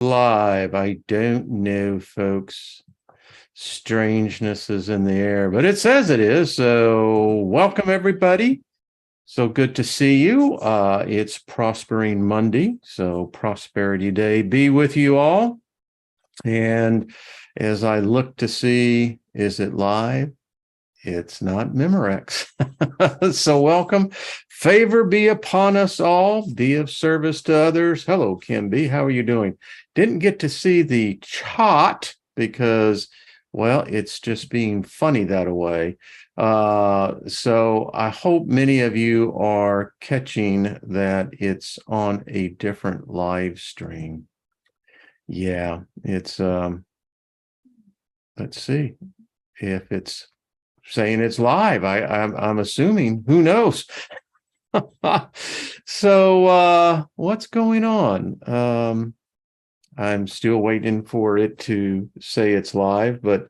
Live. I don't know, folks. Strangeness is in the air, but it says it is. So, welcome everybody. So good to see you. It's Prospering Monday, so Prosperity Day be with you all. And as I look to see, is it live? It's not Memorex. So welcome. Favor be upon us all. Be of service to others. Hello, Kim B. How are you doing? Didn't get to see the chat because, well, it's just being funny that way. So I hope many of you are catching that it's on a different live stream. Yeah, it's let's see if it's saying it's live. I'm assuming. Who knows? So what's going on? I'm still waiting for it to say it's live, but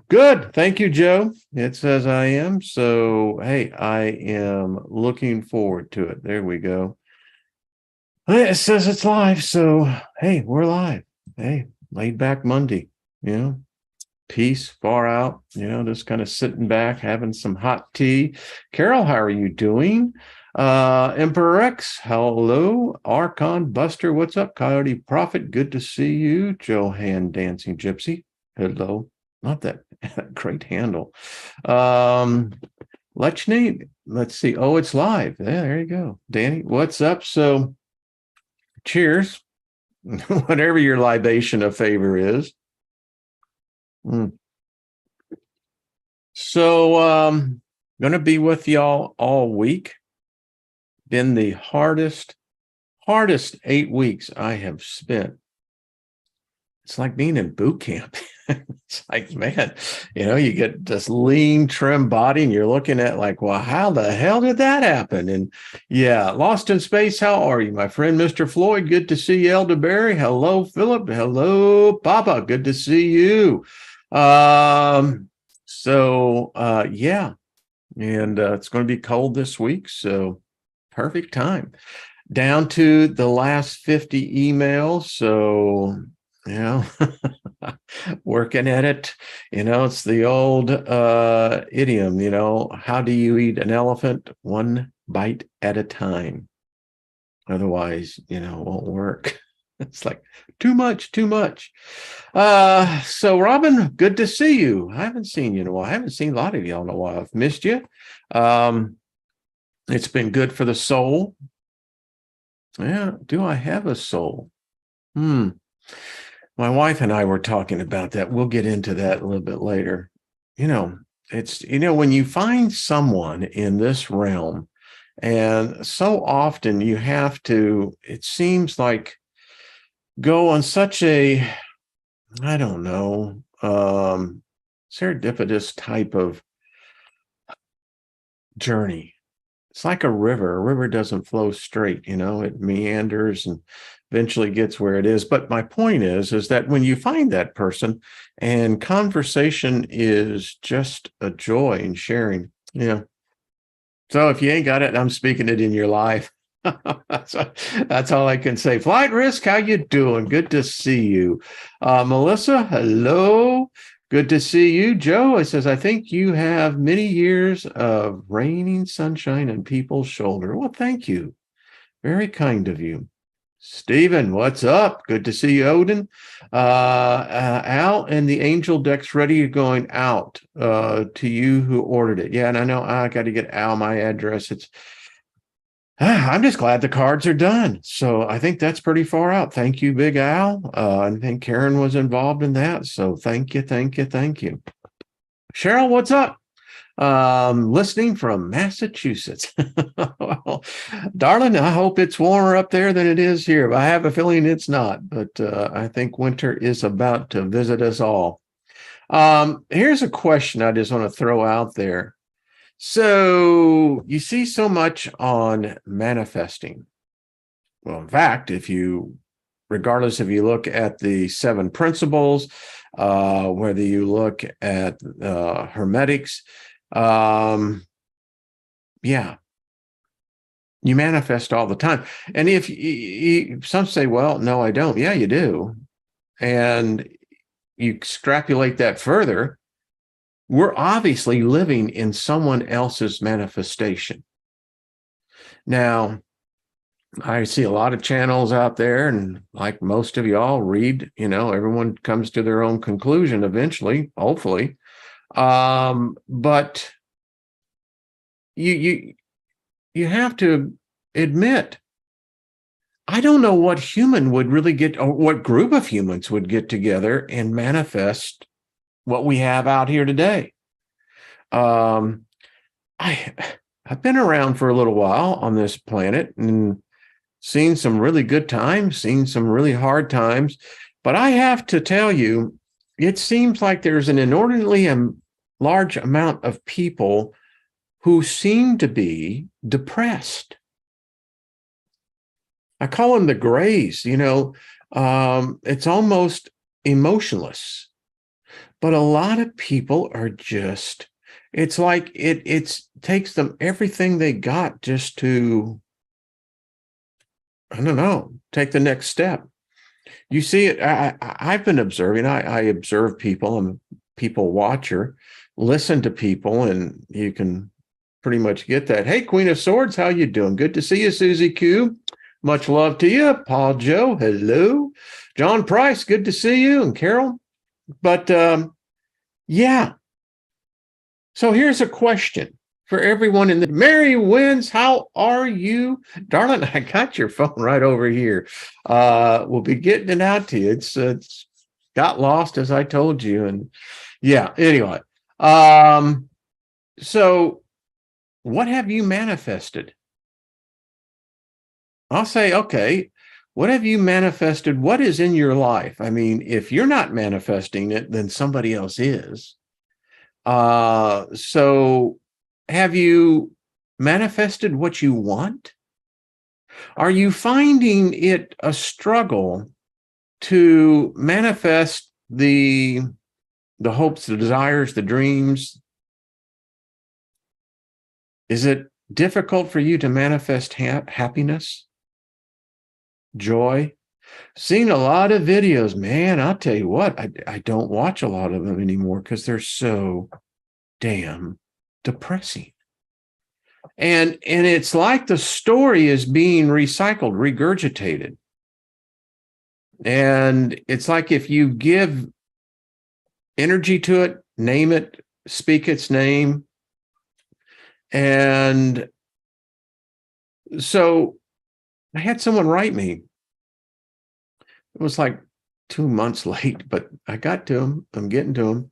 good. Thank you, Joe. It says I am. So hey, I am looking forward to it. There we go. It says it's live. So hey, we're live. Hey, laid back Monday, you know. Peace, far out, just kind of sitting back, having some hot tea. Carol, how are you doing? Emperor X, hello. Archon Buster, what's up? Coyote Prophet, good to see you. Johan Dancing Gypsy, hello. Not that great handle. Lechny, let's see. Oh, it's live. Yeah, there you go. Danny, what's up? So, cheers. Whatever your libation of favor is. So gonna be with y'all all week. Been the hardest 8 weeks I have spent. It's like being in boot camp. It's like, man, you get this lean, trim body, and you're looking at like, well, how the hell did that happen? And yeah, Lost in Space, how are you, my friend, Mr. Floyd? Good to see you, Elderberry. Hello, Philip. Hello, Papa. Good to see you. Yeah, and it's going to be cold this week, so perfect time. Down to the last 50 emails, so working at it. It's the old idiom, how do you eat an elephant? One bite at a time. Otherwise, it won't work. It's like too much. So Robin, good to see you. I haven't seen you in a while. I haven't seen a lot of y'all in a while. I've missed you. It's been good for the soul. Yeah. Do I have a soul? My wife and I were talking about that. We'll get into that a little bit later. It's, when you find someone in this realm, and so often you have to, it seems like, go on such a, I don't know, serendipitous type of journey. It's like a river. A river doesn't flow straight, it meanders and eventually gets where it is. But my point is that when you find that person and conversation is just a joy and sharing, So if you ain't got it, I'm speaking it in your life. That's all I can say. Flight Risk, how you doing? Good to see you. Melissa, hello. Good to see you. Joe, it says, I think you have many years of raining sunshine on people's shoulder. Well, thank you. Very kind of you. Stephen, what's up? Good to see you, Odin. Al and the angel deck's ready, going out to you who ordered it. Yeah, and I know I got to get Al my address. I'm just glad the cards are done. So I think that's pretty far out. Thank you, Big Al. I think Karen was involved in that. So thank you. Cheryl, what's up? Listening from Massachusetts. Well, darling, I hope it's warmer up there than it is here. I have a feeling it's not, but I think winter is about to visit us all. Here's a question I just want to throw out there. So you see so much on manifesting. Well, in fact, regardless if you look at the 7 principles, whether you look at Hermetics, yeah, You manifest all the time. And if some say, well, no, I don't. Yeah, you do. And you extrapolate that further, we're obviously living in someone else's manifestation. Now, I see a lot of channels out there, and like most of y'all read, everyone comes to their own conclusion eventually, hopefully. But you have to admit, I don't know what human would really get, or what group of humans would get together and manifest what we have out here today. I've been around for a little while on this planet and seen some really good times, seen some really hard times. But I have to tell you, it seems like there's an inordinately large amount of people who seem to be depressed. I call them the grays, it's almost emotionless. But a lot of people are just, it's like it takes them everything they got just to, I don't know, take the next step. You see it, I've been observing, I observe people, I'm a people watcher, listen to people, and you can pretty much get that. Hey, Queen of Swords, how you doing? Good to see you, Susie Q. Much love to you. Paul Joe, hello. John Price, good to see you. And Carol. But yeah. So here's a question for everyone in the Mary Wins, how are you? Darling, I got your phone right over here. We'll be getting it out to you. It's got lost, as I told you. And yeah, anyway. So what have you manifested? I'll say, okay, what have you manifested? What is in your life? I mean, if you're not manifesting it, then somebody else is. So have you manifested what you want? Are you finding it a struggle to manifest the hopes, the desires, the dreams? Is it difficult for you to manifest happiness? Joy? Seen a lot of videos, man. I'll tell you what, I don't watch a lot of them anymore because they're so damn depressing. And it's like the story is being recycled, regurgitated. And it's like if you give energy to it, name it, speak its name. And so I had someone write me. It was like 2 months late, but I got to him. I'm getting to him.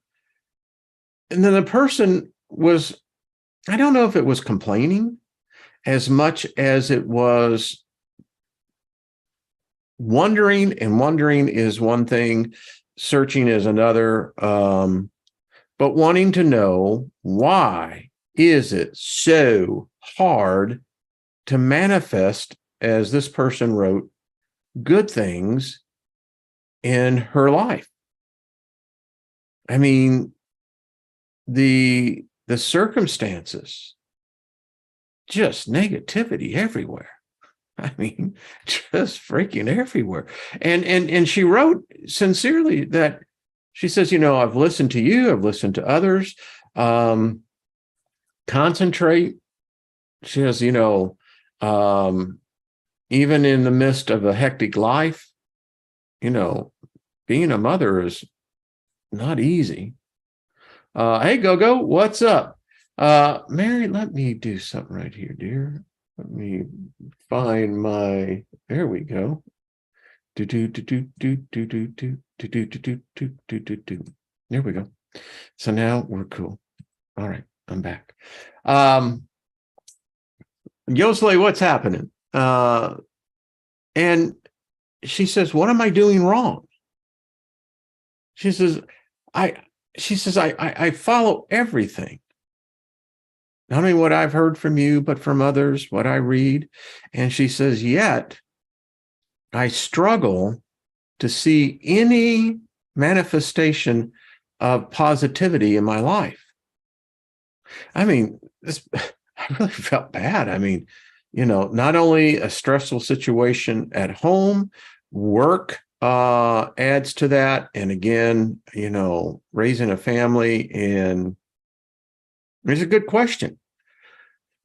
And then the person was, I don't know if it was complaining as much as it was wondering, and wondering is one thing, searching is another, but wanting to know, why is it so hard to manifest, as this person wrote, good things in her life? I mean, the circumstances, just negativity everywhere. I mean, just freaking everywhere. And she wrote sincerely that she says, I've listened to you, I've listened to others. Concentrate. She says, even in the midst of a hectic life, being a mother is not easy. Hey, Go-Go, what's up? Mary, let me do something right here, dear. Let me find my, there we go. There we go. So now we're cool. All right, I'm back. Yosle, what's happening? And she says, what am I doing wrong? She says, I follow everything. Not only what I've heard from you, but from others, what I read. And she says, yet I struggle to see any manifestation of positivity in my life. I mean, I really felt bad. I mean, not only a stressful situation at home, work adds to that. And again, raising a family, and it's a good question.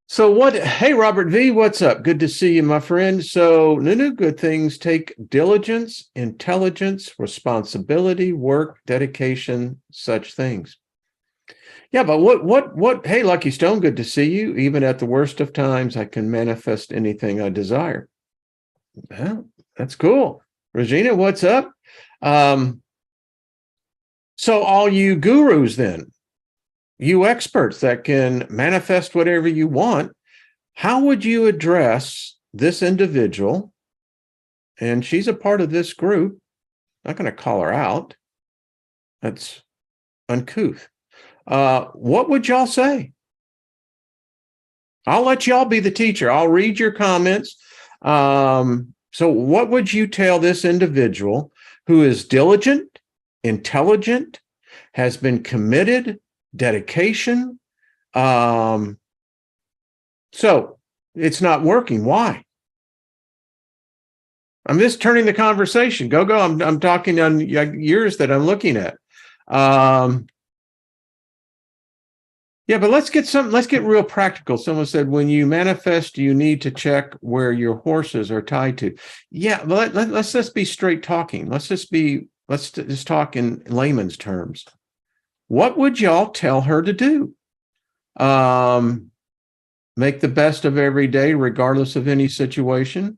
So hey, Robert V, what's up? Good to see you, my friend. So Nunu, good things take diligence, intelligence, responsibility, work, dedication, such things. Yeah, but hey, Lucky Stone, good to see you. Even at the worst of times, I can manifest anything I desire. Well, that's cool. Regina, what's up? So all you gurus then, you experts that can manifest whatever you want, how would you address this individual? And she's a part of this group. I'm not going to call her out. That's uncouth. What would y'all say? I'll let y'all be the teacher. I'll read your comments. So what would you tell this individual who is diligent, intelligent, has been committed, dedication? So it's not working. Why? I'm just turning the conversation. Go. I'm talking on yours that I'm looking at. Yeah, but let's get real practical. Someone said, when you manifest, you need to check where your horses are tied to. Yeah, but let's just be straight talking. Let's just talk in layman's terms. What would y'all tell her to do? Make the best of every day, regardless of any situation.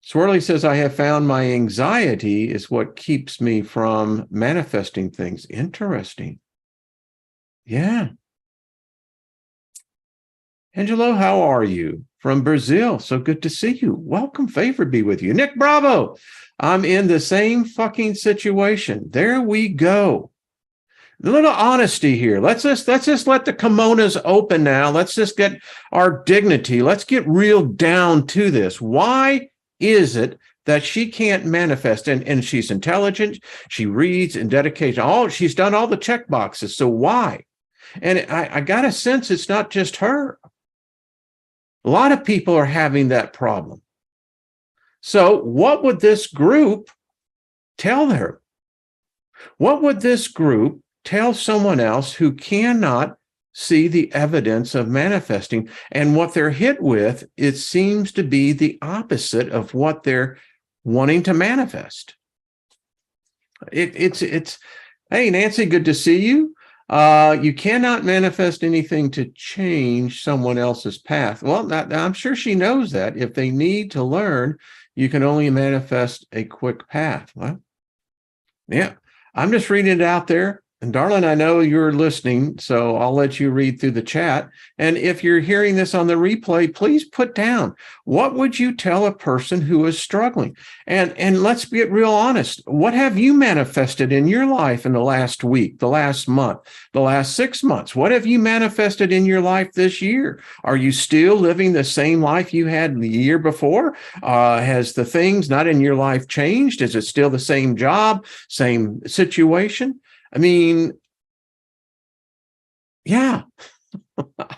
Swirly says, I have found my anxiety is what keeps me from manifesting things. Interesting. Yeah. Angelo, how are you? From Brazil. So good to see you. Welcome. Favor be with you. Nick Bravo. I'm in the same fucking situation. There we go. A little honesty here. Let's just let the kimonos open now. Let's just get our dignity. Let's get real down to this. Why is it that she can't manifest? And she's intelligent. She reads and dedicates. She's done all the check boxes. So why? And I got a sense it's not just her. A lot of people are having that problem. So what would this group tell her? What would this group tell someone else who cannot see the evidence of manifesting? And what they're hit with, it seems to be the opposite of what they're wanting to manifest. It's hey, Nancy, good to see you. You cannot manifest anything to change someone else's path. Well, I'm sure she knows that. If they need to learn, you can only manifest a quick path. Well, yeah, I'm just reading it out there. And darling, I know you're listening, so I'll let you read through the chat. And if you're hearing this on the replay, please put down, what would you tell a person who is struggling? And let's get real honest. What have you manifested in your life in the last week, the last month, the last 6 months? What have you manifested in your life this year? Are you still living the same life you had the year before? Has the things not in your life changed? Is it still the same job, same situation? I mean, yeah,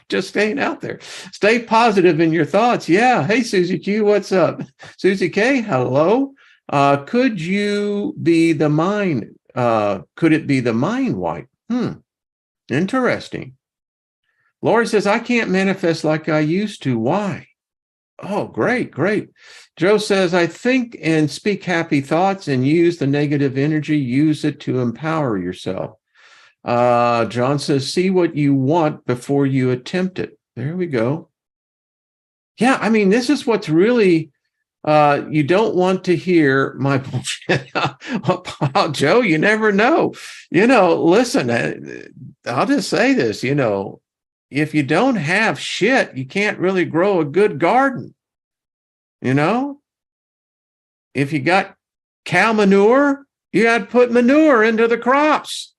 just staying out there. Stay positive in your thoughts. Yeah. Hey, Susie Q, what's up? Susie K, hello. Could you be the mind? Could it be the mind wipe? Interesting. Lori says, I can't manifest like I used to. Why? Oh, great. Joe says, I think and speak happy thoughts and use the negative energy, use it to empower yourself. John says, see what you want before you attempt it. There we go. Yeah, I mean, this is what's really, you don't want to hear my bullshit. Joe, you never know. Listen, I'll just say this, if you don't have shit, you can't really grow a good garden. If you got cow manure, you got to put manure into the crops.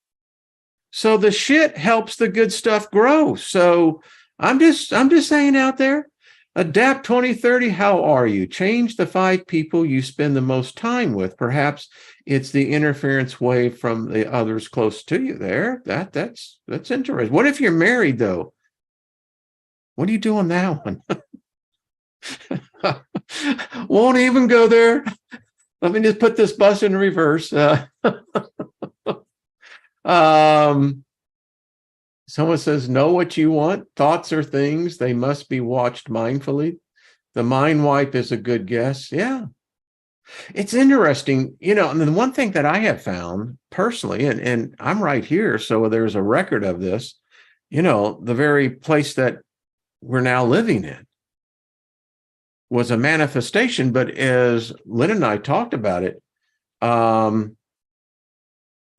So the shit helps the good stuff grow. So I'm just saying out there, adapt 2030. How are you? Change the 5 people you spend the most time with. Perhaps it's the interference wave from the others close to you there. That's interesting. What if you're married though? What are you doing that one? Won't even go there. Let me just put this bus in reverse. Someone says, know what you want. Thoughts are things. They must be watched mindfully. The mind wipe is a good guess. Yeah. It's interesting, and the one thing that I have found personally, and I'm right here, so there's a record of this, the very place that we're now living in was a manifestation, but as Lynn and I talked about it,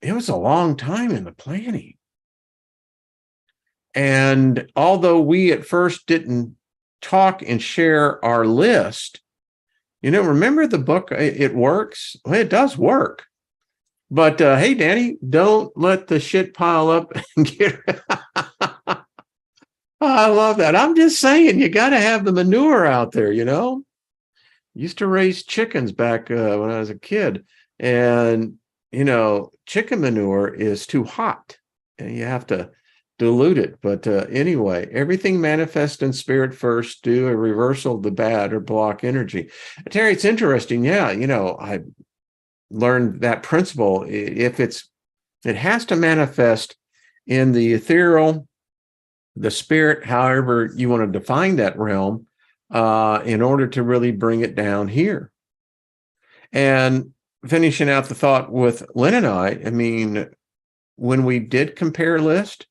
it was a long time in the planning. And although we at first didn't talk and share our list, remember the book, It Works? Well, it does work. But hey, Danny, don't let the shit pile up and get. I love that. I'm just saying, you got to have the manure out there, Used to raise chickens back when I was a kid. And, chicken manure is too hot and you have to dilute it. But anyway, everything manifest in spirit first, do a reversal of the bad or block energy. Terry, it's interesting. Yeah, I learned that principle. If it has to manifest in the ethereal, the spirit, however you want to define that realm, in order to really bring it down here. And finishing out the thought with Lynn and I mean, when we did compare list,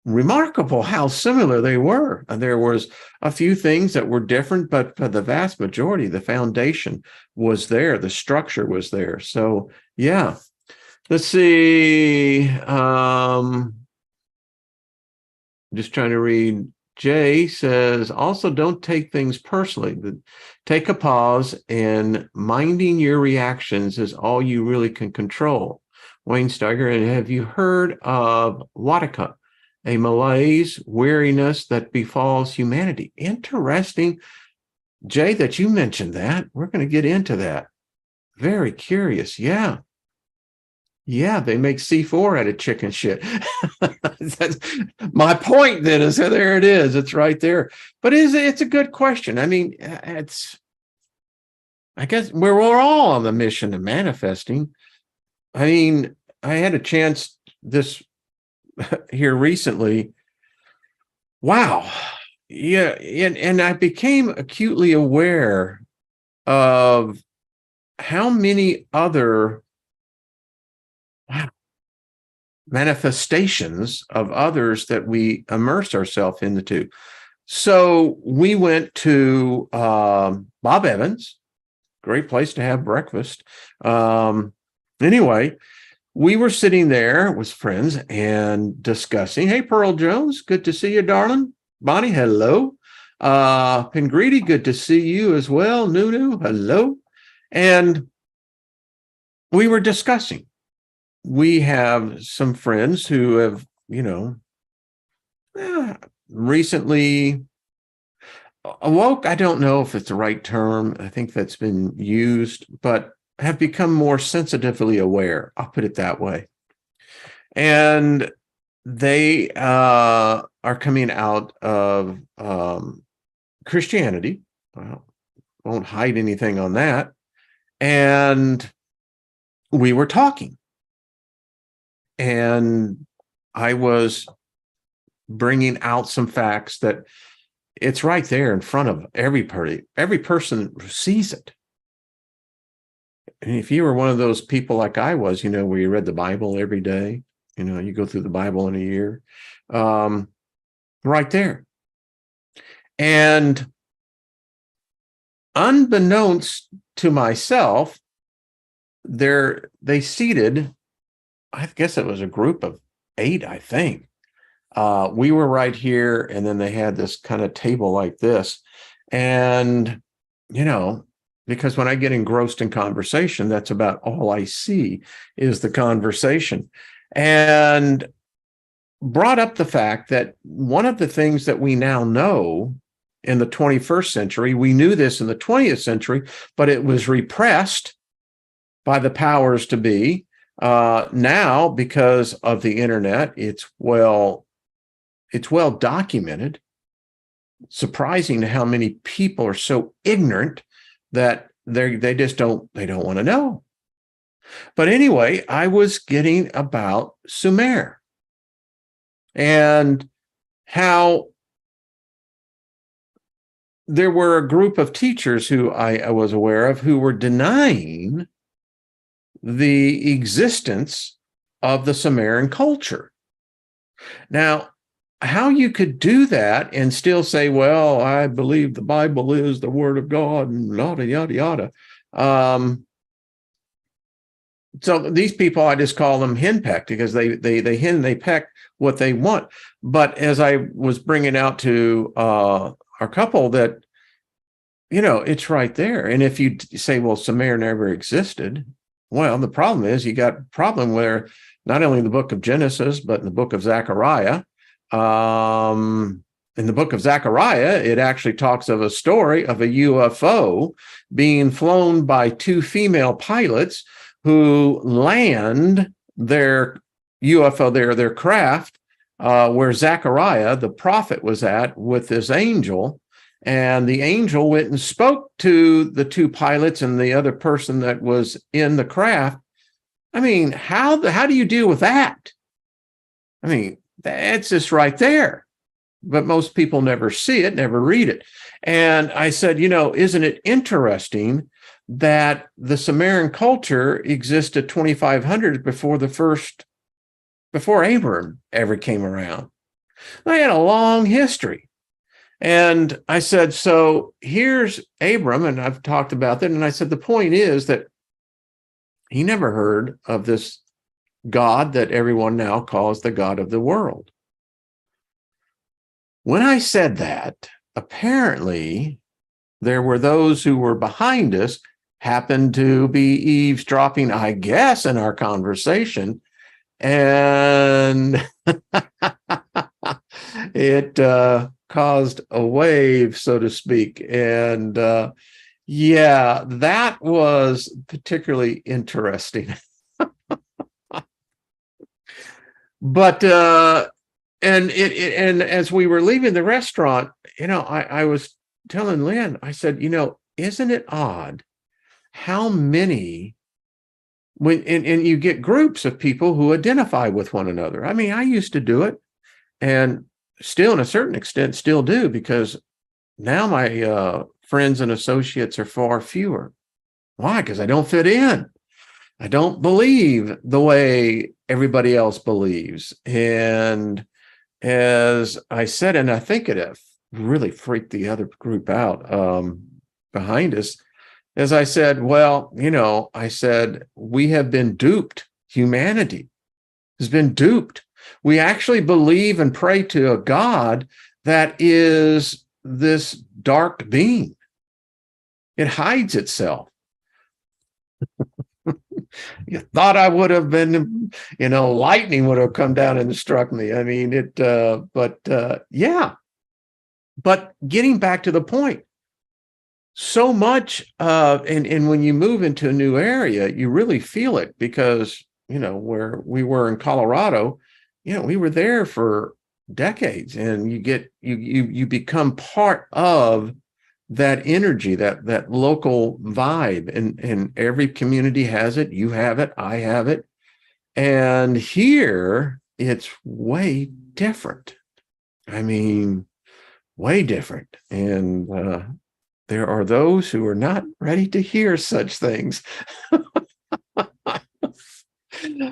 remarkable how similar they were. And there was a few things that were different, but for the vast majority, the foundation was there. The structure was there. So, yeah. Let's see. Just trying to read. Jay says, also don't take things personally. Take a pause, and minding your reactions is all you really can control. Wayne Steiger, and have you heard of Wadaka, a malaise, weariness that befalls humanity? Interesting, Jay, that you mentioned that. We're going to get into that. Very curious. Yeah. Yeah, they make C4 out of chicken shit. My point then is, there it is. It's right there. But it's a good question. I mean, I guess we're all on the mission of manifesting. I mean, I had a chance this here recently. Wow. Yeah. And I became acutely aware of how many other manifestations of others that we immerse ourselves into. So we went to Bob Evans, great place to have breakfast. Anyway, we were sitting there with friends and discussing. Hey, Pearl Jones, good to see you, darling. Bonnie, hello. Pingridi, good to see you as well. Nunu, hello. And we were discussing. We have some friends who have, recently awoke. I don't know if it's the right term. I think that's been used, but have become more sensitively aware. I'll put it that way. And they are coming out of Christianity. Well, won't hide anything on that. And we were talking. And I was bringing out some facts that it's right there in front of every party. Every person sees it. And if you were one of those people like I was, where you read the Bible every day, you go through the Bible in a year, right there. And unbeknownst to myself, they seated, I guess it was a group of 8, I think. We were right here, and then they had this kind of table like this. And, because when I get engrossed in conversation, that's about all I see is the conversation. And brought up the fact that one of the things that we now know in the 21st century, we knew this in the 20th century, but it was repressed by the powers to be. Now, because of the internet, it's well documented surprising how many people are so ignorant that they just don't want to know. But anyway, I was getting about Sumer and how there were a group of teachers who I was aware of who were denying the existence of the Sumerian culture. Now, how you could do that and still say, well, I believe the Bible is the word of God and yada, yada, yada. So these people, I just call them henpecked because they peck what they want. But as I was bringing out to our couple that, it's right there. And if you say, well, Sumer never existed, well, the problem is you got a problem where not only in the book of Genesis, but in the book of Zechariah, in the book of Zechariah, it actually talks of a story of a UFO being flown by two female pilots who land their UFO, their craft, where Zechariah, the prophet, was at with this angel. And the angel went and spoke to the two pilots and the other person that was in the craft. I mean, how do you deal with that? I mean, that's just right there. But most people never see it, never read it. And I said, isn't it interesting that the Sumerian culture existed 2,500 before Abram ever came around? They had a long history. And I said, so here's Abram, and I've talked about that. And I said, the point is that he never heard of this God that everyone now calls the God of the world. When I said that, apparently there were those who were behind us, happened to be eavesdropping, I guess, in our conversation. And it caused a wave, so to speak. And yeah, that was particularly interesting. But and as we were leaving the restaurant, I was telling Lynn, I said, isn't it odd how many and you get groups of people who identify with one another. I mean, I used to do it, and still, in a certain extent, still do, because now my friends and associates are far fewer. Why? Because I don't fit in. I don't believe the way everybody else believes. And as I said, and I think it really freaked the other group out behind us, as I said, well, I said, we have been duped. Humanity has been duped. We actually believe and pray to a God that is this dark being. It hides itself. You thought I would have been, lightning would have come down and struck me. I mean, yeah. But getting back to the point, so much, and when you move into a new area, you really feel it, because, where we were in Colorado, we were there for decades, and you become part of that energy, that local vibe, and every community has it. You have it, I have it. And here it's way different. I mean, way different. And there are those who are not ready to hear such things. But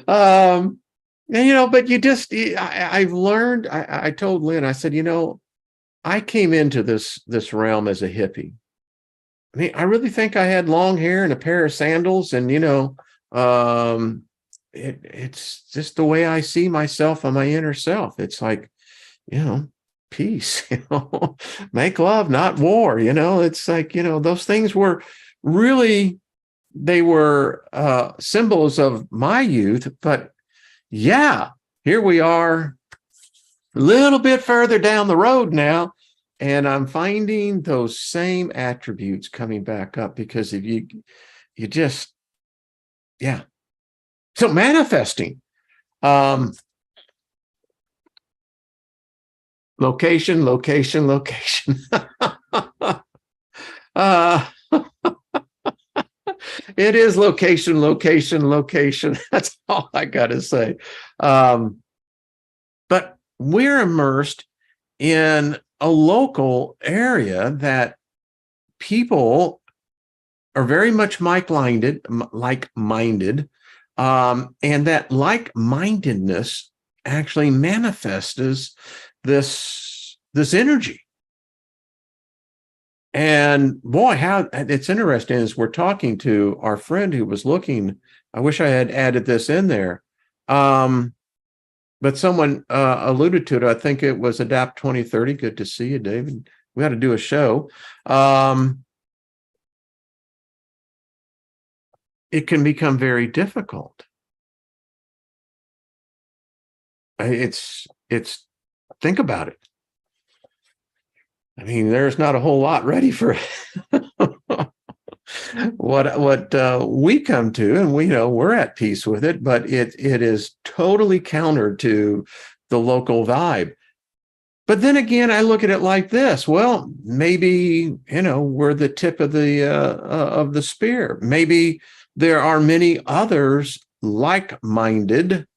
I've learned, I told Lynn, I said, I came into this realm as a hippie. I mean, I really think I had long hair and a pair of sandals, and it's just the way I see myself and my inner self. It's like, peace, make love, not war. It's like, those things were really, they were symbols of my youth. But yeah, here we are a little bit further down the road now, and I'm finding those same attributes coming back up, because if you just, yeah. So manifesting, Location, location, location. uh, it is location, location, location. That's all I got to say. But we're immersed in a local area that people are very much like-minded, and that like-mindedness actually manifests as this energy. And boy, how it's interesting as we're talking to our friend who was looking. I wish I had added this in there. But someone alluded to it. I think it was Adapt 2030. Good to see you, David. We got to do a show. It can become very difficult. It's think about it. I mean, there's not a whole lot ready for what we come to, and we know we're at peace with it, but it is totally counter to the local vibe. But then again, I look at it like this. Well, maybe, we're the tip of the spear. Maybe there are many others like-minded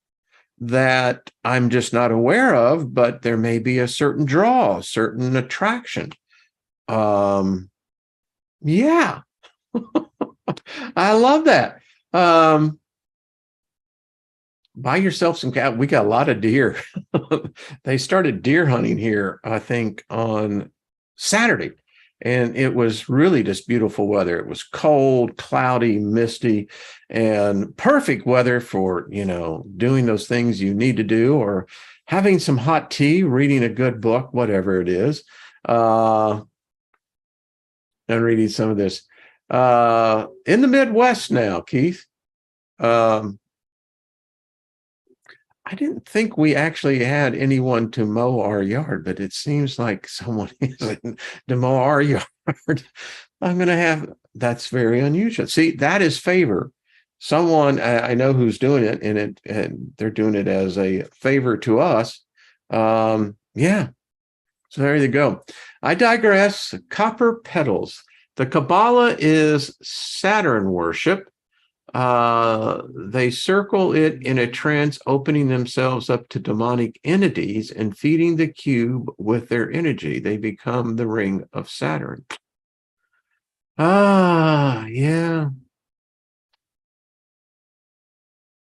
that I'm just not aware of, but there may be a certain draw, a certain attraction. Yeah. I love that. Buy yourself some cat. We got a lot of deer. They started deer hunting here, I think, on Saturday. And it was really just beautiful weather. It was cold, cloudy, misty, and perfect weather for, doing those things you need to do, or having some hot tea, reading a good book, whatever it is. And reading some of this. In the Midwest now, Keith, I didn't think we actually had anyone to mow our yard, but it seems like someone is to mow our yard. I'm going to have, that's very unusual. See, that is favor. Someone I know who's doing it, and they're doing it as a favor to us. Yeah. So there you go. I digress. Copper petals. The Kabbalah is Saturn worship. They circle it in a trance, opening themselves up to demonic entities and feeding the cube with their energy. They become the ring of Saturn. Yeah.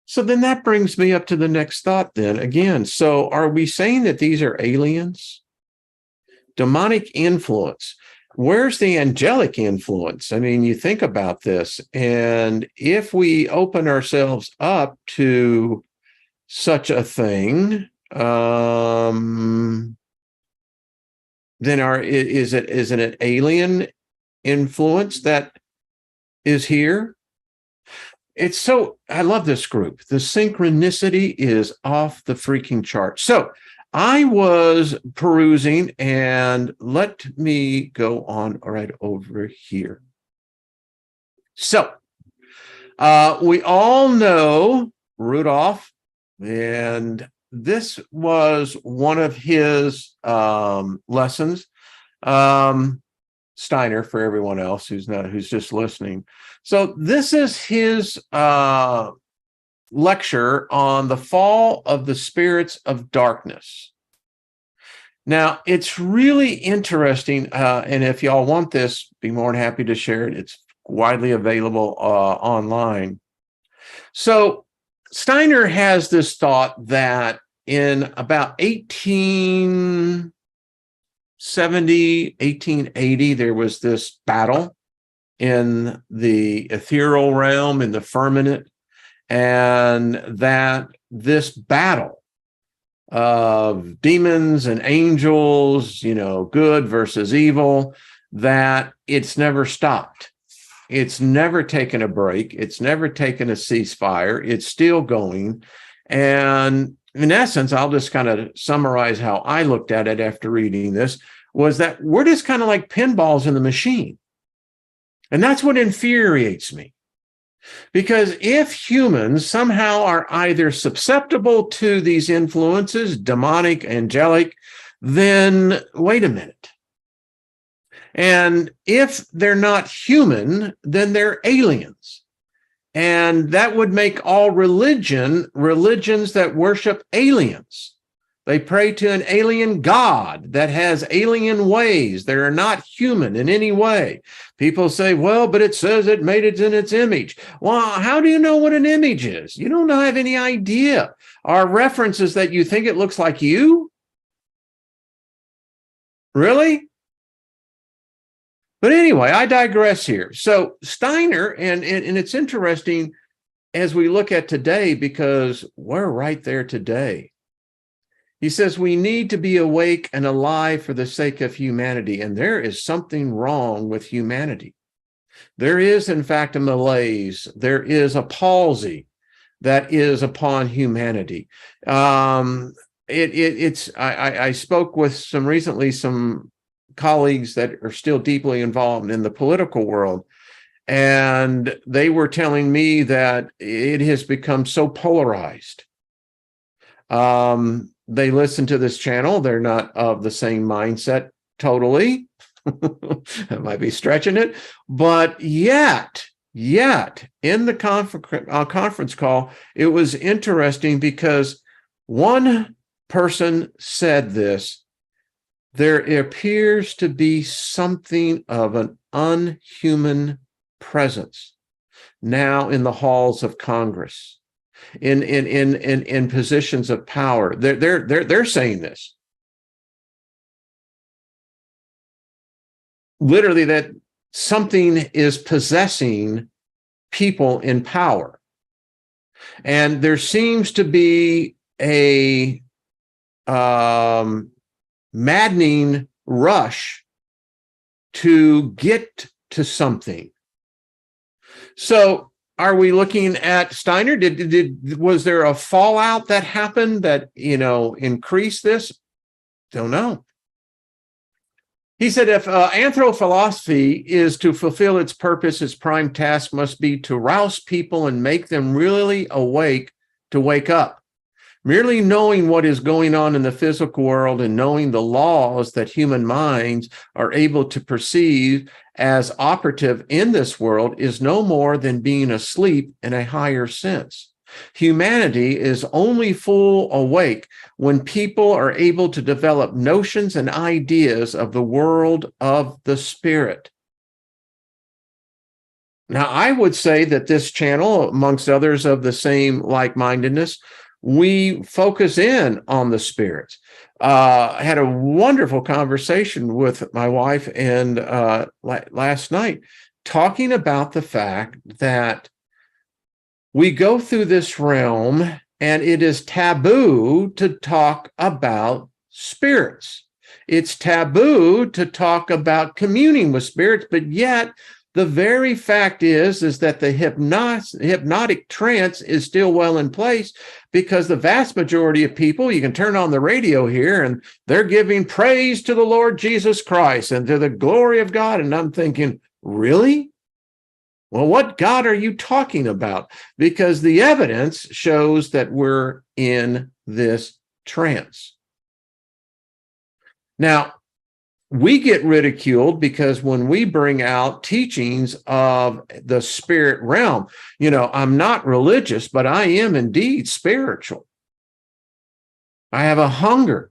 So then that brings me up to the next thought then. Again, so are we saying that these are aliens? Demonic influence. Where's the angelic influence? I mean, you think about this, and if we open ourselves up to such a thing, then is it an alien influence that is here? It's so, I love this group. The synchronicity is off the freaking chart. So I was perusing, and let me go on right over here. So we all know Rudolph, and this was one of his lessons. Steiner, for everyone else who's just listening. So this is his lecture on the fall of the spirits of darkness. Now, it's really interesting, and if y'all want this, be more than happy to share it. It's widely available online. So Steiner has this thought that in about 1870, 1880, there was this battle in the ethereal realm, in the firmament, and that this battle of demons and angels, good versus evil, that it's never stopped. It's never taken a break. It's never taken a ceasefire. It's still going. And in essence, I'll just kind of summarize how I looked at it after reading this, was that we're just kind of like pinballs in the machine. And that's what infuriates me. Because if humans somehow are either susceptible to these influences, demonic, angelic, then wait a minute. And if they're not human, then they're aliens. And that would make all religions that worship aliens. They pray to an alien God that has alien ways that are not human in any way. People say, well, but it says it made it in its image. Well, how do you know what an image is? You don't have any idea. Are references that you think it looks like you? Really? But anyway, I digress here. So Steiner, and it's interesting as we look at today, because we're right there today. He says we need to be awake and alive for the sake of humanity. And there is something wrong with humanity. There is, in fact, a malaise. There is a palsy that is upon humanity. I spoke with some colleagues that are still deeply involved in the political world, and they were telling me that it has become so polarized. They listen to this channel. They're not of the same mindset totally. I might be stretching it, but yet in the conference call, it was interesting because one person said this: there appears to be something of an unhuman presence now in the halls of Congress, in positions of power. They're saying this. Literally, that something is possessing people in power. And there seems to be a maddening rush to get to something. So are we looking at Steiner? Was there a fallout that happened that, increased this? Don't know. He said, if anthrophilosophy is to fulfill its purpose, its prime task must be to rouse people and make them really awake to wake up. Merely knowing what is going on in the physical world and knowing the laws that human minds are able to perceive as operative in this world is no more than being asleep in a higher sense. Humanity is only full awake when people are able to develop notions and ideas of the world of the spirit. Now, I would say that this channel, amongst others of the same like-mindedness, we focus in on the spirits. I had a wonderful conversation with my wife and last night, talking about the fact that we go through this realm and it is taboo to talk about spirits. It's taboo to talk about communing with spirits, but yet the very fact is that the hypnotic trance is still well in place, because the vast majority of people, you can turn on the radio here and they're giving praise to the Lord Jesus Christ and to the glory of God. And I'm thinking, really? Well, what God are you talking about? Because the evidence shows that we're in this trance. Now, we get ridiculed because when we bring out teachings of the spirit realm, I'm not religious, but I am indeed spiritual. I have a hunger,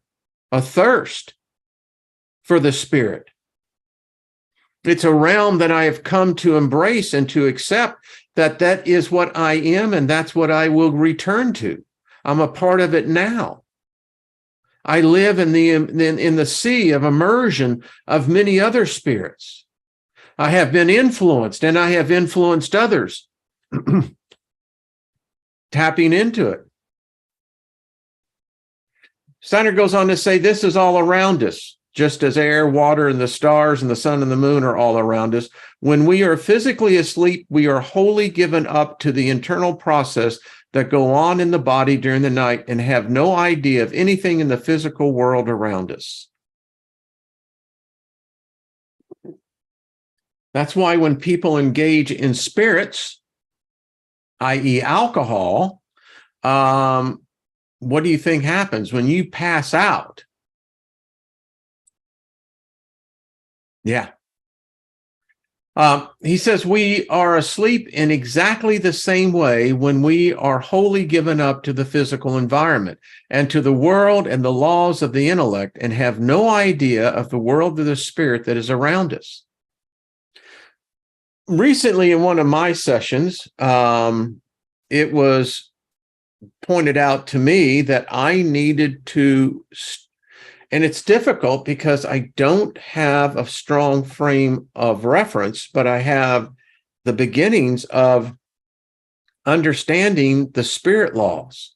a thirst for the spirit. It's a realm that I have come to embrace and to accept that is what I am, and that's what I will return to. I'm a part of it now. I live in the sea of immersion of many other spirits. I have been influenced, and I have influenced others, tapping into it. Steiner goes on to say, this is all around us, just as air, water, and the stars and the sun and the moon are all around us. When we are physically asleep, we are wholly given up to the internal process that go on in the body during the night and have no idea of anything in the physical world around us. That's why when people engage in spirits, i.e. alcohol, what do you think happens when you pass out? Yeah. He says, we are asleep in exactly the same way when we are wholly given up to the physical environment and to the world and the laws of the intellect and have no idea of the world of the spirit that is around us. Recently, in one of my sessions, it was pointed out to me that I needed to, and it's difficult because I don't have a strong frame of reference, but I have the beginnings of understanding the spirit laws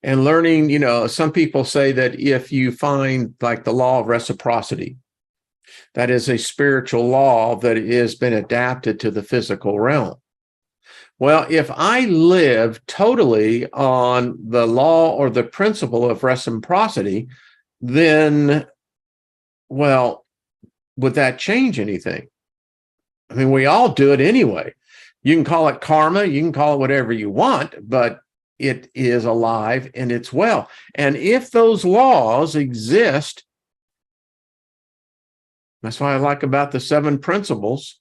and learning. Some people say that if you find like the law of reciprocity, that is a spiritual law that has been adapted to the physical realm. Well, if I live totally on the law or the principle of reciprocity, then, well, would that change anything? I mean, we all do it anyway. You can call it karma, you can call it whatever you want, but it is alive and it's well. And if those laws exist, that's what I like about the 7 principles.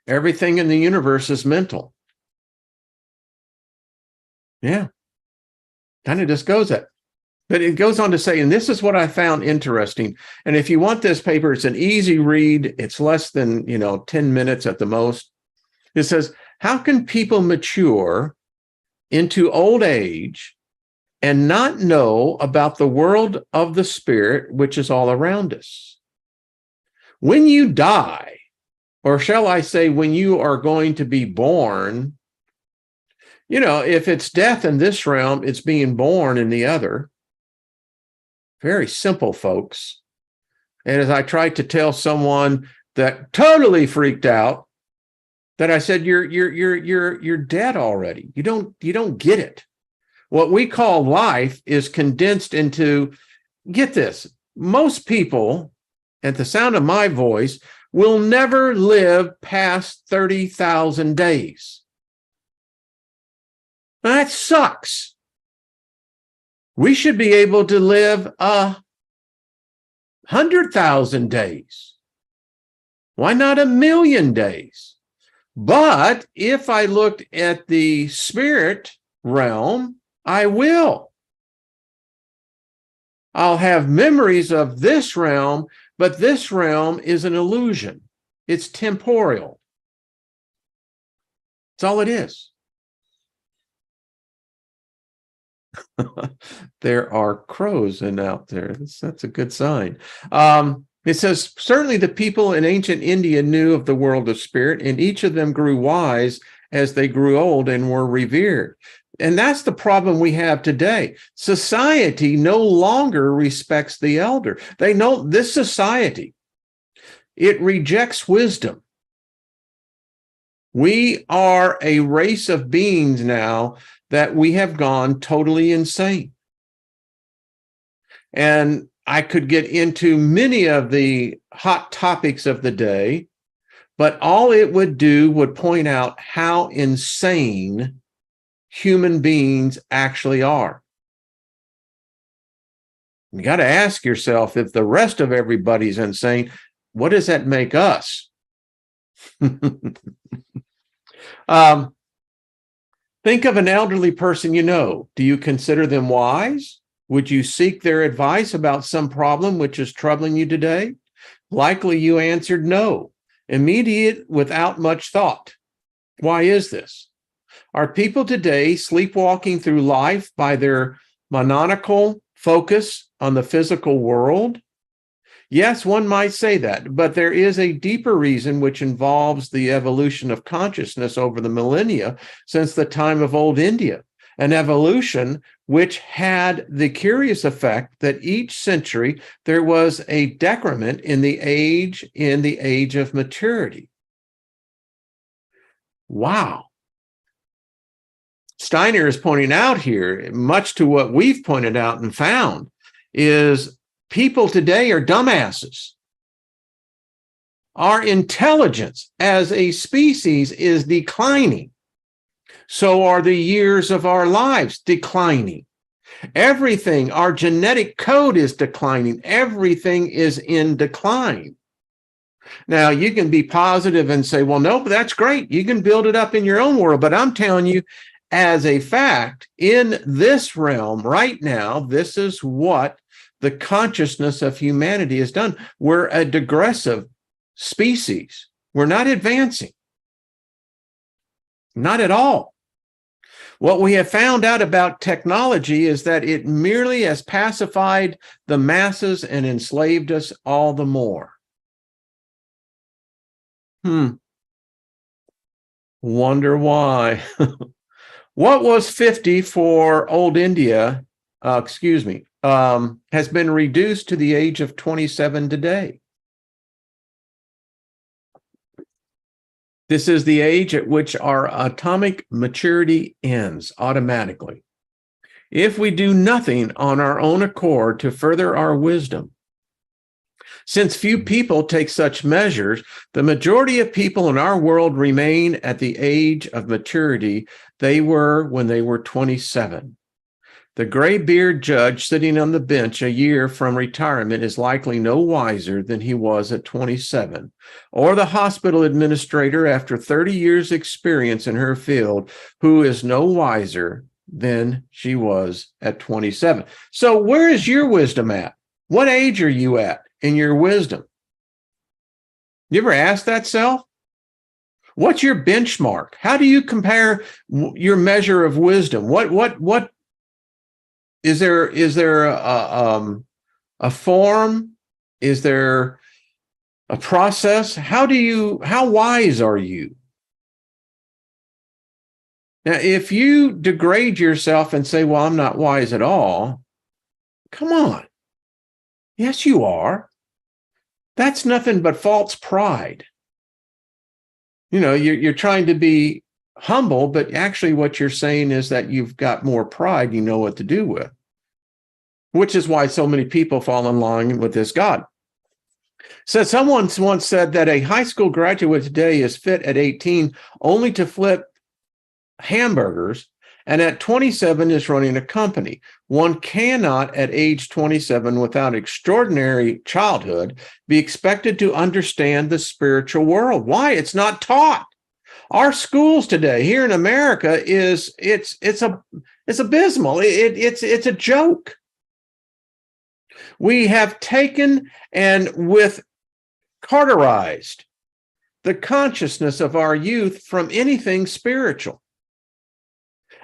Everything in the universe is mental. Yeah, kind of just goes that. But it goes on to say, and this is what I found interesting. And if you want this paper, it's an easy read. It's less than, 10 minutes at the most. It says, how can people mature into old age and not know about the world of the spirit, which is all around us? When you die, or shall I say, when you are going to be born, if it's death in this realm, it's being born in the other. Very simple, folks. And as I tried to tell someone that totally freaked out, that I said, you're dead already. You don't get it. What we call life is condensed into, get this, most people at the sound of my voice will never live past 30,000 days. That sucks. We should be able to live 100,000 days. Why not 1,000,000 days? But if I looked at the spirit realm, I will. I'll have memories of this realm, but this realm is an illusion. It's temporal. That's all it is. There are crows out there. That's a good sign. It says, certainly the people in ancient India knew of the world of spirit, and each of them grew wise as they grew old and were revered. And that's the problem we have today. Society no longer respects the elder. They know this society, it rejects wisdom. We are a race of beings now that we have gone totally insane. And I could get into many of the hot topics of the day, but all it would do would point out how insane human beings actually are. You got to ask yourself, if the rest of everybody's insane, what does that make us? Think of an elderly person you know. Do you consider them wise? Would you seek their advice about some problem which is troubling you today? Likely you answered no, immediate, without much thought. Why is this? Are people today sleepwalking through life by their maniacal focus on the physical world? Yes, one might say that, but there is a deeper reason which involves the evolution of consciousness over the millennia since the time of old India, an evolution which had the curious effect that each century there was a decrement in the age of maturity. Wow. Steiner is pointing out here, much to what we've pointed out and found, is people today are dumbasses. Our intelligence as a species is declining. So are the years of our lives declining. Everything, our genetic code is declining. Everything is in decline. Now, you can be positive and say, well, no, but that's great. You can build it up in your own world. But I'm telling you, as a fact, in this realm right now, this is what the consciousness of humanity has done. We're a digressive species. We're not advancing. Not at all. What we have found out about technology is that it merely has pacified the masses and enslaved us all the more. Wonder why. What was 50 for old India, has been reduced to the age of 27 today. This is the age at which our atomic maturity ends automatically. If we do nothing on our own accord to further our wisdom, since few people take such measures, the majority of people in our world remain at the age of maturity they were when they were 27. The gray-beard judge sitting on the bench a year from retirement is likely no wiser than he was at 27, or the hospital administrator after 30 years' experience in her field who is no wiser than she was at 27. So where is your wisdom at? What age are you at in your wisdom? You ever ask that self? What's your benchmark? How do you compare your measure of wisdom? What is there a form? Is there a process? How wise are you? Now, if you degrade yourself and say, well, I'm not wise at all, come on. Yes, you are. That's nothing but false pride. You know, you're trying to be humble, but actually what you're saying is that you've got more pride you know what to do with, which is why so many people fall in line with this God. So someone once said that a high school graduate today is fit at 18 only to flip hamburgers, and at 27 is running a company. One cannot, at age 27, without extraordinary childhood, be expected to understand the spiritual world. Why? It's not taught. Our schools today here in America it's abysmal. It's a joke. We have taken and with cauterized the consciousness of our youth from anything spiritual.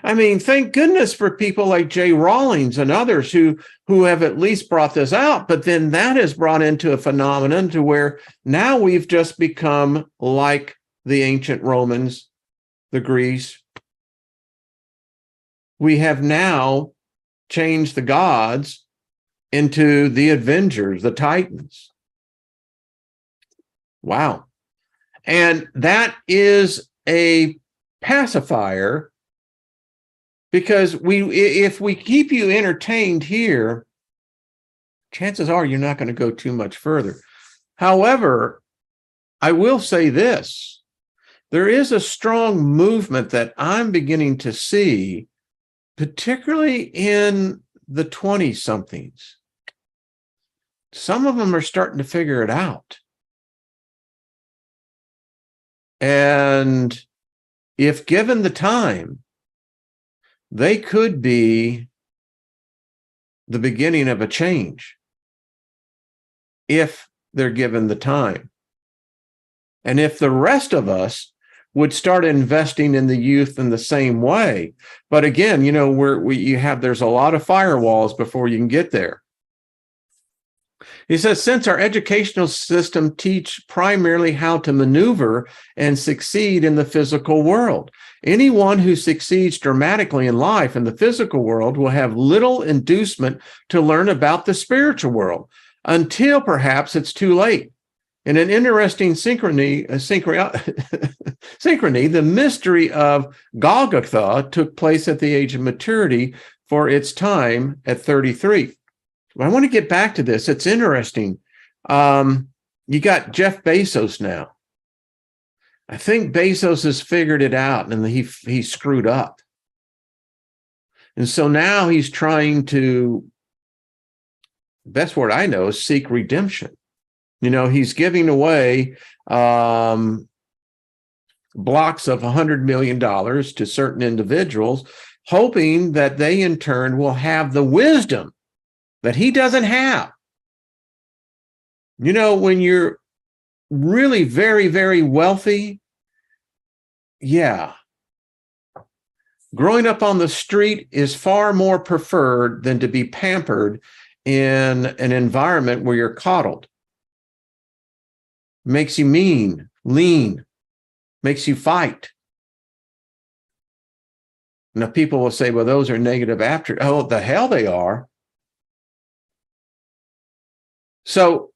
I mean, thank goodness for people like Jay Rawlings and others who have at least brought this out, but then that has brought into a phenomenon to where now we've just become like the ancient Romans, the Greeks. We have now changed the gods into the Avengers, the Titans. Wow. And that is a pacifier, because if we keep you entertained here, chances are you're not going to go too much further. However, I will say this. There is a strong movement that I'm beginning to see, particularly in the 20-somethings. Some of them are starting to figure it out. And if given the time, they could be the beginning of a change if they're given the time. And if the rest of us would start investing in the youth in the same way. But again, you know, there's a lot of firewalls before you can get there. He says, since our educational system teach primarily how to maneuver and succeed in the physical world, anyone who succeeds dramatically in life in the physical world will have little inducement to learn about the spiritual world until perhaps it's too late. In an interesting synchrony, the mystery of Golgotha took place at the age of maturity for its time at 33. I want to get back to this. It's interesting. You got Jeff Bezos now. I think Bezos has figured it out and he screwed up. And so now he's trying to, best word I know is seek redemption. He's giving away blocks of $100 million to certain individuals, hoping that they in turn will have the wisdom that he doesn't have. When you're really very, very wealthy, yeah, growing up on the street is far more preferred than to be pampered in an environment where you're coddled. Makes you mean, lean, makes you fight. Now, people will say, well, those are negative after. Oh, the hell they are. So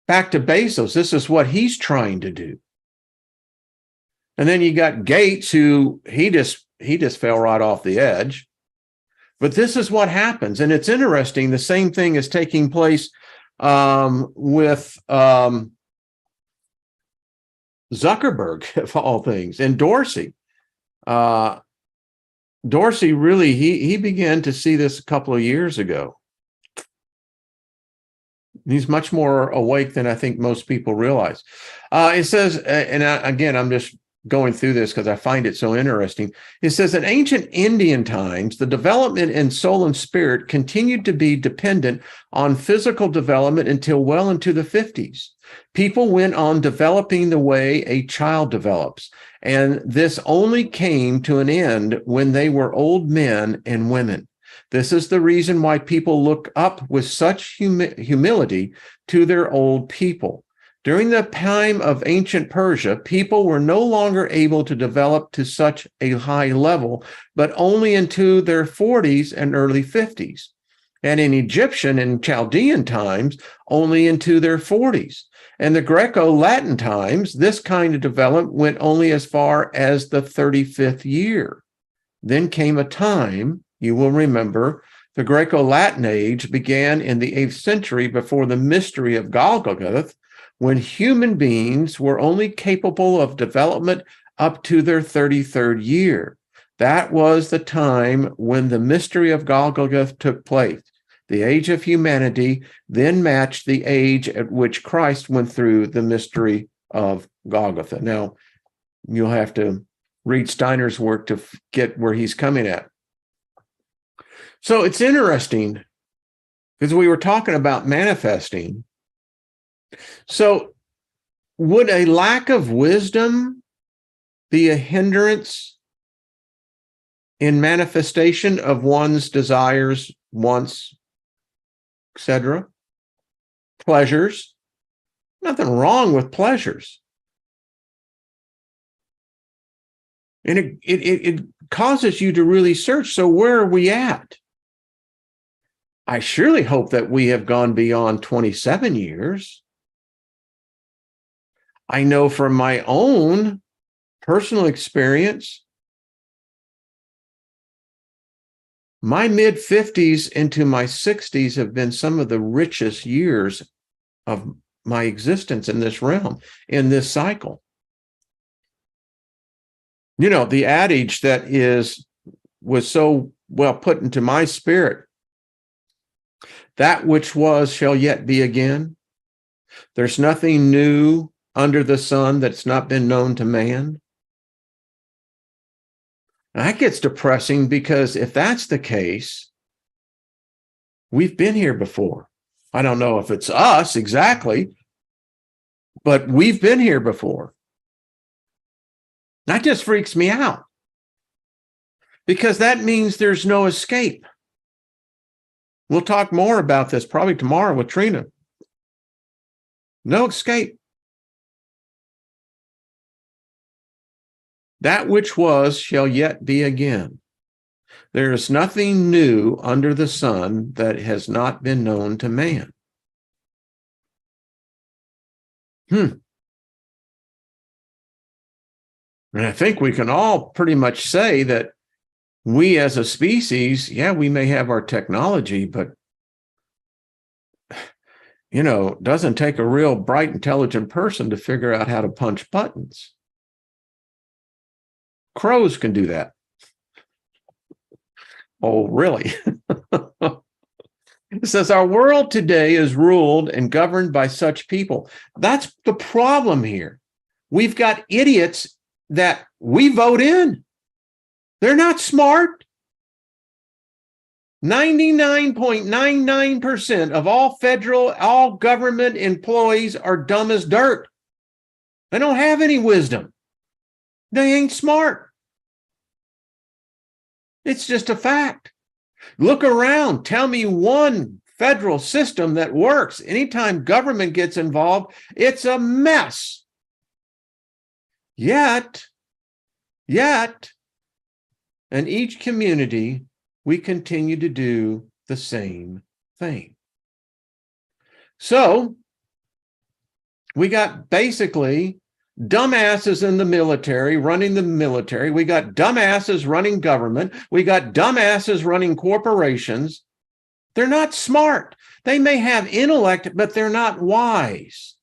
back to Bezos, this is what he's trying to do. And then you got Gates, who he just fell right off the edge. But this is what happens. And it's interesting. The same thing is taking place with Zuckerberg, of all things, and Dorsey. Dorsey really, he began to see this a couple of years ago. He's much more awake than I think most people realize. It says, again, I'm just going through this because I find it so interesting. It says, in ancient Indian times, the development in soul and spirit continued to be dependent on physical development until well into the 50s. People went on developing the way a child develops, and this only came to an end when they were old men and women. This is the reason why people look up with such humility to their old people. During the time of ancient Persia, people were no longer able to develop to such a high level, but only into their 40s and early 50s. And in Egyptian and Chaldean times, only into their 40s. And the Greco-Latin times, this kind of development went only as far as the 35th year. Then came a time, you will remember, the Greco-Latin age began in the 8th century before the mystery of Golgotha, when human beings were only capable of development up to their 33rd year. That was the time when the mystery of Golgotha took place. The age of humanity then matched the age at which Christ went through the mystery of Golgotha. Now, you'll have to read Steiner's work to get where he's coming at. So it's interesting because we were talking about manifesting. So would a lack of wisdom be a hindrance in manifestation of one's desires, wants, etc.? Pleasures. Nothing wrong with pleasures. And it causes you to really search. So where are we at? I surely hope that we have gone beyond 27 years. I know from my own personal experience, my mid-50s into my 60s have been some of the richest years of my existence in this realm, in this cycle. The adage that was so well put into my spirit, that which was shall yet be again. There's nothing new under the sun that's not been known to man. That gets depressing because if that's the case, we've been here before. I don't know if it's us exactly, but we've been here before. That just freaks me out because that means there's no escape. We'll talk more about this probably tomorrow with Trina. No escape. That which was shall yet be again. There is nothing new under the sun that has not been known to man. And I think we can all pretty much say that we as a species, we may have our technology, but, doesn't take a real bright, intelligent person to figure out how to punch buttons. Crows can do that. Oh, really? It says our world today is ruled and governed by such people. That's the problem here. We've got idiots that we vote in. They're not smart. 99.99% of all government employees are dumb as dirt. They don't have any wisdom. They ain't smart. It's just a fact. Look around. Tell me one federal system that works. Anytime government gets involved, it's a mess. Yet, in each community, we continue to do the same thing. So, we got basically dumbasses in the military running the military. We got dumbasses running government. We got dumbasses running corporations. They're not smart. They may have intellect, but they're not wise.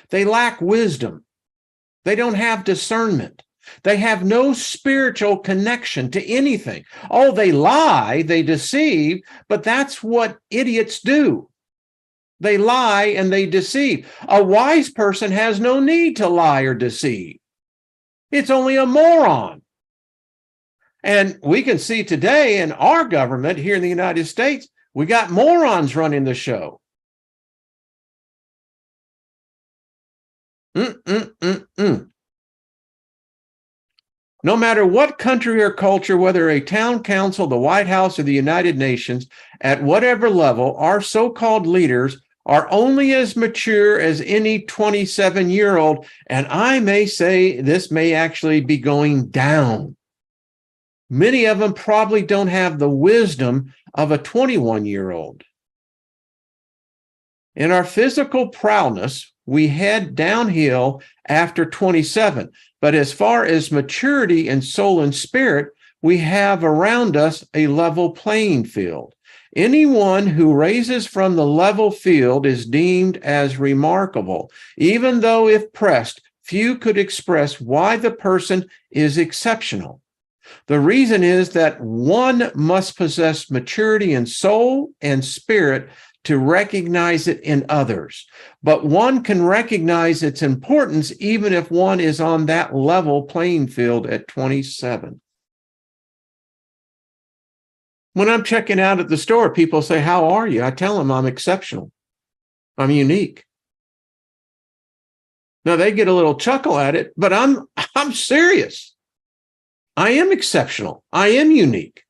They lack wisdom. They don't have discernment. They have no spiritual connection to anything. Oh, they lie, they deceive, but that's what idiots do. They lie and they deceive. A wise person has no need to lie or deceive. It's only a moron. And we can see today in our government here in the United States, we got morons running the show. No matter what country or culture, whether a town council, the White House, or the United Nations, at whatever level, our so-called leaders are only as mature as any 27-year-old, and I may say this may actually be going down. Many of them probably don't have the wisdom of a 21-year-old. In our physical prowess, we head downhill after 27. But as far as maturity in soul and spirit, we have around us a level playing field. Anyone who raises from the level field is deemed as remarkable, even though if pressed, few could express why the person is exceptional. The reason is that one must possess maturity in soul and spirit to recognize it in others. But one can recognize its importance even if one is on that level playing field at 27. When I'm checking out at the store, people say, "How are you?" I tell them I'm exceptional. I'm unique. Now they get a little chuckle at it, but I'm serious. I am exceptional. I am unique.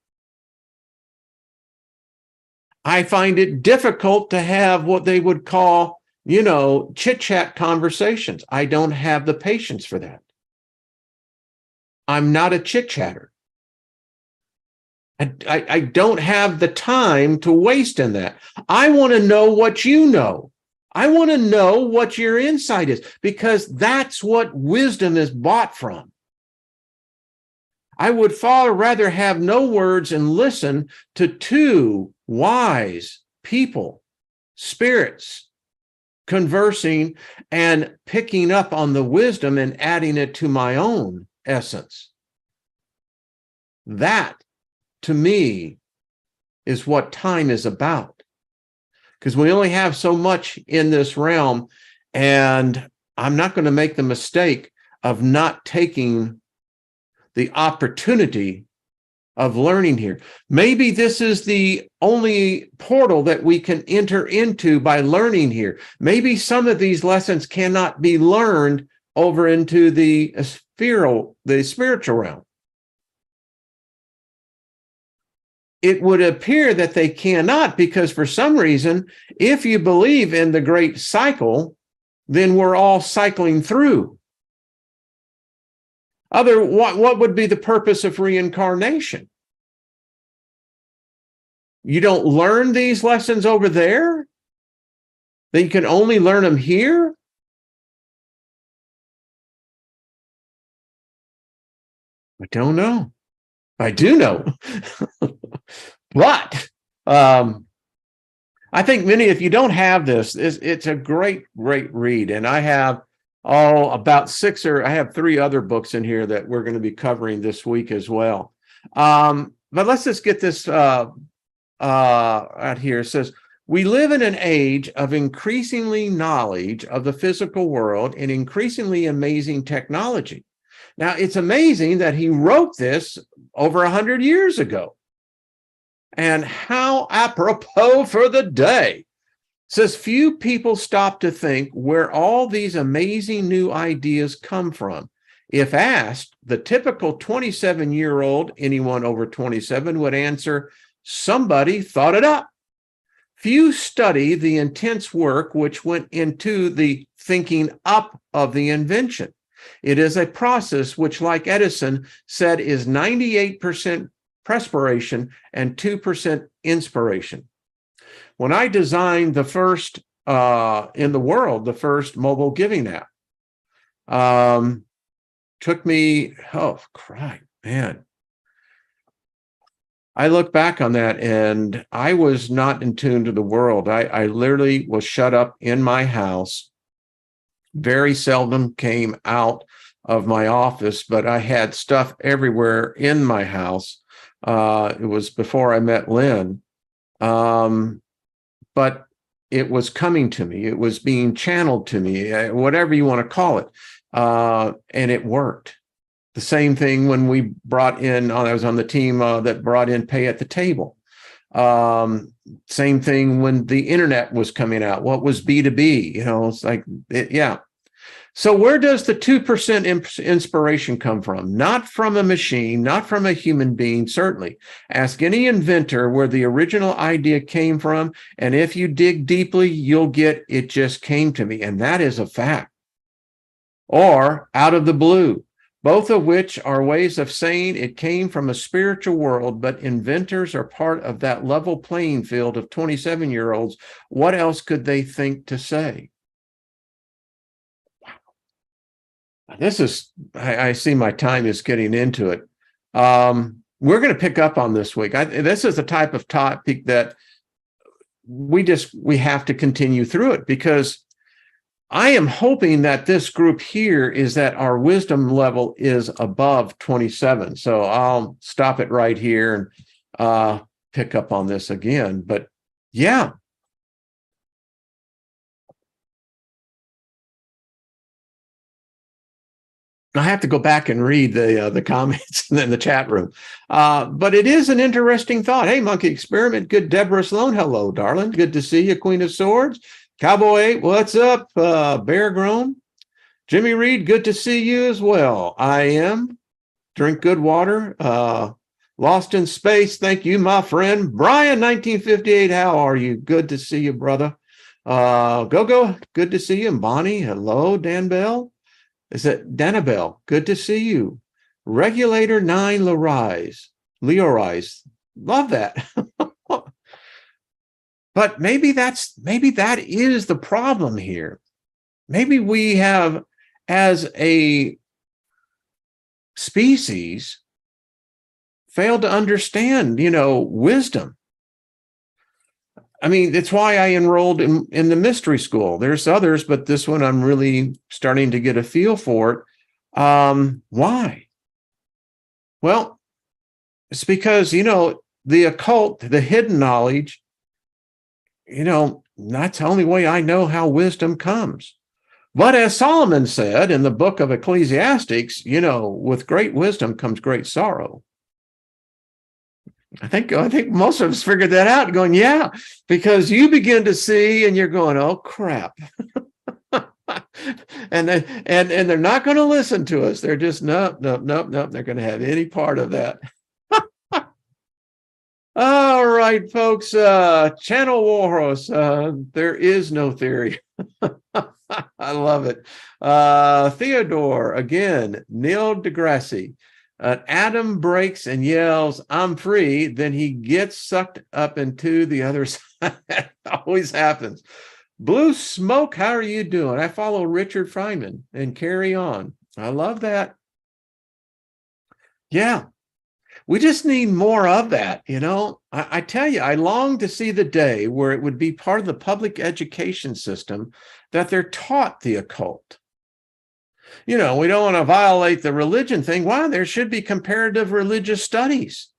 I find it difficult to have what they would call, chit-chat conversations. I don't have the patience for that. I'm not a chit-chatter. I don't have the time to waste in that. I want to know what you know. I want to know what your insight is, because that's what wisdom is bought from. I would far rather have no words and listen to two wise people, spirits, conversing and picking up on the wisdom and adding it to my own essence. That, to me, is what time is about. Because we only have so much in this realm, and I'm not going to make the mistake of not taking the opportunity of learning here. Maybe this is the only portal that we can enter into by learning here. Maybe some of these lessons cannot be learned over into the spiritual realm. It would appear that they cannot, because for some reason, if you believe in the great cycle, then we're all cycling through. What would be the purpose of reincarnation? You don't learn these lessons over there? Then you can only learn them here? I don't know. I do know. But I think many, if you don't have this, it's a great, great read. And I have about I have 3 other books in here that we're going to be covering this week as well. but let's just get this out here. It says, we live in an age of increasingly knowledge of the physical world and increasingly amazing technology. Now, it's amazing that he wrote this over 100 years ago. And how apropos for the day. It says, few people stop to think where all these amazing new ideas come from. If asked, the typical 27-year-old, anyone over 27, would answer, somebody thought it up. Few study the intense work which went into the thinking up of the invention. It is a process which, like Edison said, is 98% perspiration and 2% inspiration. When I designed the first in the world, the first mobile giving app, took me, oh, crap, man. I look back on that and I was not in tune to the world. I literally was shut up in my house, very seldom came out of my office, but I had stuff everywhere in my house. It was before I met Lynn, but it was coming to me. It was being channeled to me, whatever you want to call it, and it worked. The same thing when we brought in, I was on the team that brought in Pay at the Table. Same thing when the internet was coming out. What was B2B? You know, it's like, yeah. So where does the 2% inspiration come from? Not from a machine, not from a human being, certainly. Ask any inventor where the original idea came from, and if you dig deeply, you'll get, it just came to me, and that is a fact. Or out of the blue, both of which are ways of saying it came from a spiritual world, but inventors are part of that level playing field of 27-year-olds. What else could they think to say? This is, I see my time is getting into it. We're going to pick up on this week. This is the type of topic that we have to continue through it, because I am hoping that this group here is that our wisdom level is above 27. So I'll stop it right here and pick up on this again. But yeah. I have to go back and read the comments in the chat room. But it is an interesting thought. Hey, Monkey Experiment. Good. Deborah Sloan. Hello, darling. Good to see you. Queen of Swords. Cowboy 8, what's up? Bear Grown. Jimmy Reed, good to see you as well. I am. Drink good water. Lost in Space. Thank you, my friend. Brian, 1958. How are you? Good to see you, brother. Go. Good to see you. And Bonnie, hello. Dan Bell. Is it Danabelle? Good to see you. Regulator 9 Leorise. Love that. But maybe that is the problem here. Maybe we have, as a species, failed to understand, wisdom. I mean, it's why I enrolled in the mystery school. There's others, but this one I'm really starting to get a feel for it. Why? Well, it's because, the occult, the hidden knowledge, that's the only way I know how wisdom comes. But as Solomon said in the book of Ecclesiastics, with great wisdom comes great sorrow. I think most of us figured that out, going, yeah, because you begin to see and you're going, oh, crap. and they're not going to listen to us. They're just, nope. They're going to have any part of that. All right, folks, Channel Warhorse, there is no theory. I love it. Theodore, again, Neil deGrasse. Adam breaks and yells, I'm free. Then he gets sucked up into the other side. Always happens. Blue Smoke, how are you doing? I follow Richard Feynman and carry on. I love that. Yeah. We just need more of that, I tell you, I long to see the day where it would be part of the public education system that they're taught the occult. We don't want to violate the religion thing. Why? There should be comparative religious studies.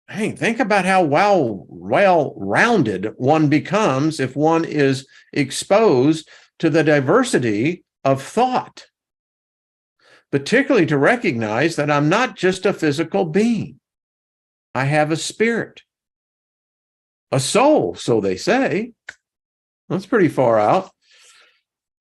hey, think about how well-rounded one becomes if one is exposed to the diversity of thought, particularly to recognize that I'm not just a physical being. I have a spirit, a soul, so they say. That's pretty far out.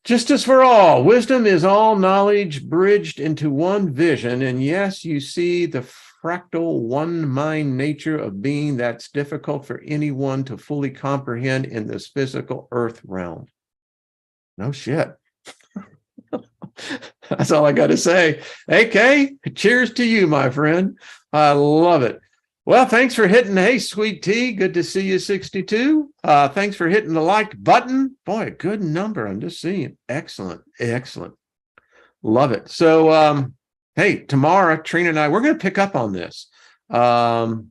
Justice for all. Wisdom is all knowledge bridged into one vision. And yes, you see the fractal one mind nature of being that's difficult for anyone to fully comprehend in this physical earth realm. No shit. That's all I got to say. AK, cheers to you, my friend. I love it. Well, thanks for hitting, hey, Sweet Tea, good to see you, 62. Thanks for hitting the like button. Boy, a good number. I'm just seeing. Excellent, excellent. Love it. So, hey, tomorrow, Trina and I, we're going to pick up on this. Well,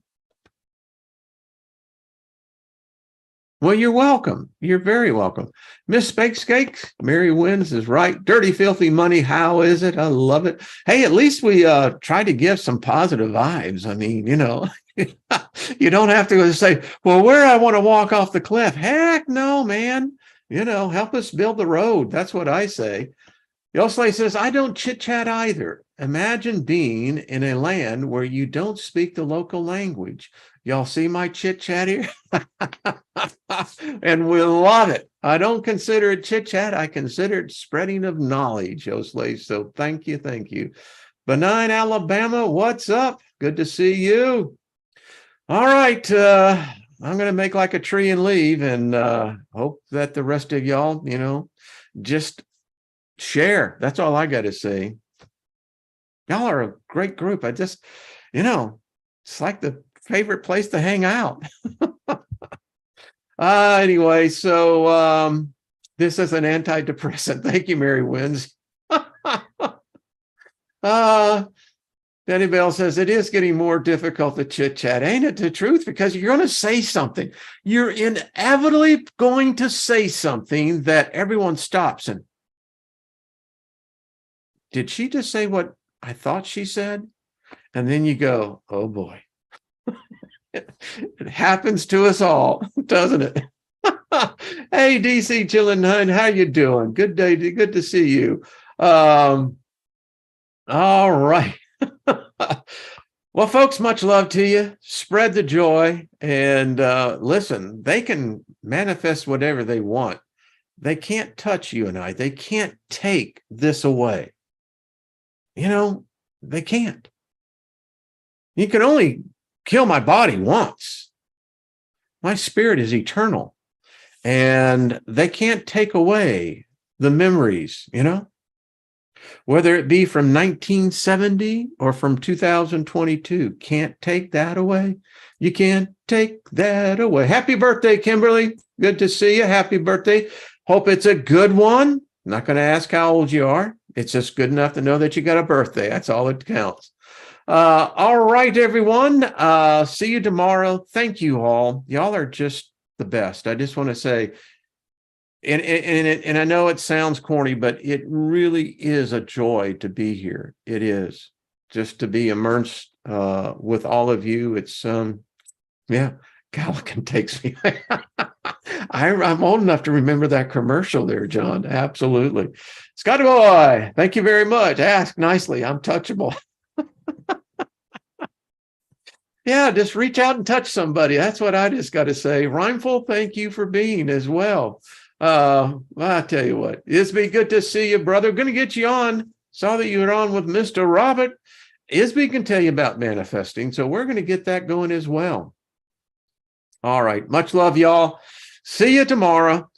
you're welcome. You're very welcome. Miss Spakeskakes, Mary Wins is right. Dirty, filthy money. How is it? I love it. Hey, at least we try to give some positive vibes. I mean, you know, you don't have to say, well, where I want to walk off the cliff. Heck no, man. You know, help us build the road. That's what I say. Yosley says, I don't chit-chat either. Imagine being in a land where you don't speak the local language. Y'all see my chit-chat here? And we love it. I don't consider it chit-chat. I consider it spreading of knowledge, Yosley. So thank you, thank you. Benign, Alabama, what's up? Good to see you. All right. I'm going to make like a tree and leave and hope that the rest of y'all, you know, just share. That's all I got to say. Y'all are a great group. I just, you know, it's like the favorite place to hang out. Anyway, so this is an antidepressant. Thank you, Mary Wins. Benny Bell says, it is getting more difficult to chit-chat. Ain't it the truth? Because you're going to say something. You're inevitably going to say something that everyone stops and, did she just say what I thought she said? And then you go, oh boy. It happens to us all, doesn't it? Hey, DC Chillin' Hun, how you doing? Good day. Good to see you. All right. Well, folks, much love to you. Spread the joy. And listen, they can manifest whatever they want. They can't touch you and I. They can't take this away. You know, they can't. You can only kill my body once. My spirit is eternal. And they can't take away the memories, you know, whether it be from 1970 or from 2022. Can't take that away. You can't take that away. Happy birthday, Kimberly. Good to see you. Happy birthday. Hope it's a good one. I'm not going to ask how old you are. It's just good enough to know that you got a birthday. That's all that counts. All right, everyone. See you tomorrow. Thank you all. Y'all are just the best. I just want to say, and I know it sounds corny, but it really is a joy to be here. It is just to be immersed with all of you. It's yeah. Gallican takes me. I'm old enough to remember that commercial there, John. Absolutely. Scotty boy, thank you very much. Ask nicely. I'm touchable. Yeah, just reach out and touch somebody. That's what I just got to say. Rhymeful, thank you for being as well. I tell you what, it's been good to see you, brother. Going to get you on. Saw that you were on with Mr. Robert. Isby can tell you about manifesting, so we're going to get that going as well. All right. Much love, y'all. See you tomorrow.